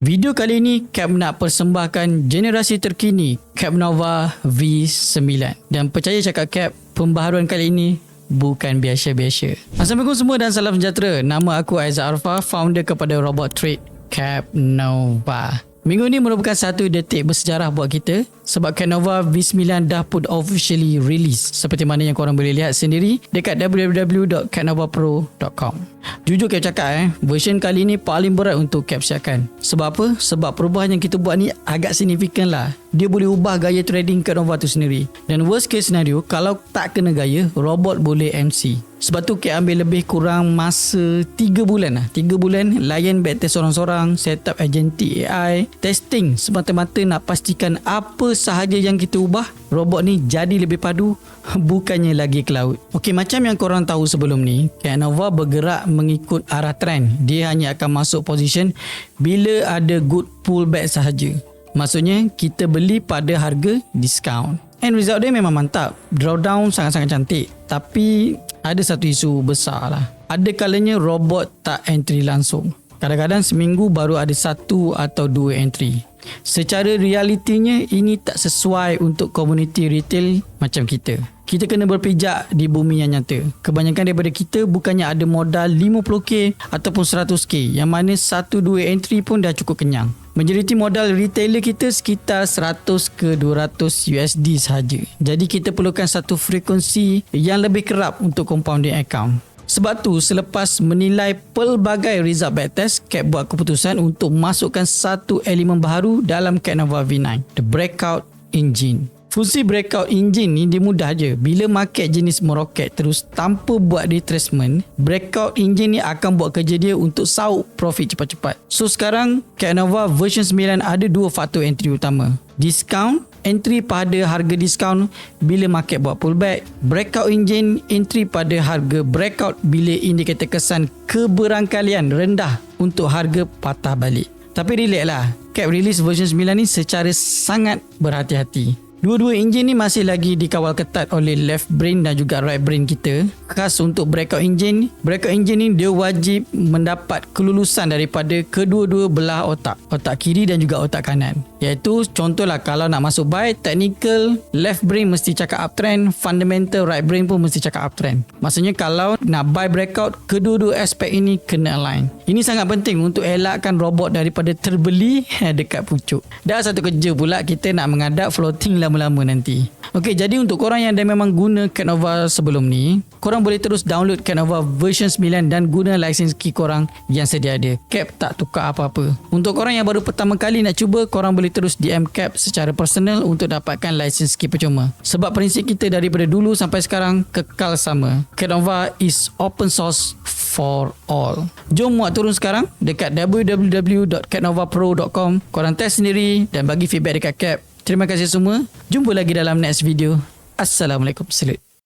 Video kali ini Cap nak persembahkan generasi terkini Cap Nova V9. Dan percaya cakap Cap, pembaharuan kali ini bukan biasa-biasa. Assalamualaikum semua dan salam sejahtera. Nama aku Aizat Arfa, founder kepada robot trade Cap Nova. Minggu ni merupakan satu detik bersejarah buat kita sebab Cap Nova V9 dah pun officially release seperti mana yang korang boleh lihat sendiri dekat www.capnovapro.com. Jujur Cap cakap version kali ni paling berat untuk Cap siapkan. Sebab apa? Sebab perubahan yang kita buat ni agak signifikan lah. Dia boleh ubah gaya trading Cap Nova tu sendiri. Dan worst case scenario, kalau tak kena gaya, robot boleh MC. Sebab tu Cap ambil lebih kurang masa 3 bulan lah. 3 bulan layan backtest sorang-sorang, setup agentic AI, testing semata-mata nak pastikan apa sahaja yang kita ubah, robot ni jadi lebih padu, bukannya lagi cloud. Okey, macam yang korang tahu sebelum ni, Cap Nova bergerak mengikut arah trend. Dia hanya akan masuk position bila ada good pullback sahaja. Maksudnya kita beli pada harga discount. And result dia memang mantap. Drawdown sangat-sangat cantik. Tapi ada satu isu besar lah. Ada kalanya robot tak entry langsung. Kadang-kadang seminggu baru ada 1 atau 2 entry. Secara realitinya ini tak sesuai untuk komuniti retail macam kita. Kita kena berpijak di bumi yang nyata. Kebanyakan daripada kita bukannya ada modal 50k ataupun 100k, yang mana 1-2 entry pun dah cukup kenyang. Majoriti modal retailer kita sekitar 100 ke 200 USD sahaja. Jadi kita perlukan satu frekuensi yang lebih kerap untuk compounding account. Sebab tu selepas menilai pelbagai result backtest, Cap buat keputusan untuk masukkan satu elemen baru dalam Cap Nova V9, the Breakout Engine. Fungsi Breakout Engine ni dia mudah je. Bila market jenis meroket terus tanpa buat retracement, Breakout Engine ni akan buat kerja dia untuk saup profit cepat-cepat. So sekarang Cap Nova version 9 ada 2 faktor entry utama. Discount, entry pada harga discount bila market buat pullback. Breakout Engine, entry pada harga breakout bila indikator kesan keberangkalian rendah untuk harga patah balik. Tapi relax lah, Cap release version 9 ni secara sangat berhati-hati. Dua-dua enjin ni masih lagi dikawal ketat oleh left brain dan juga right brain kita. Khas untuk breakout engine ni dia wajib mendapat kelulusan daripada kedua-dua belah otak. Otak kiri dan juga otak kanan. Iaitu contohlah kalau nak masuk buy, technical, left brain mesti cakap uptrend, fundamental, right brain pun mesti cakap uptrend. Maksudnya kalau nak buy breakout, kedua-dua aspek ini kena align. Ini sangat penting untuk elakkan robot daripada terbeli dekat pucuk. Dah satu kerja pula kita nak mengadap floating lama-lama nanti. Okey, jadi untuk korang yang dah memang guna Cap Nova sebelum ni, korang boleh terus download Cap Nova version 9 dan guna license key korang yang sedia ada. Cap tak tukar apa-apa. Untuk korang yang baru pertama kali nak cuba, korang boleh terus DM Cap secara personal untuk dapatkan license key percuma. Sebab prinsip kita daripada dulu sampai sekarang kekal sama. Cap Nova is open source for all. Jom muat turun sekarang dekat www.capnovapro.com. Korang test sendiri dan bagi feedback dekat Cap. Terima kasih semua. Jumpa lagi dalam next video. Assalamualaikum. Salute.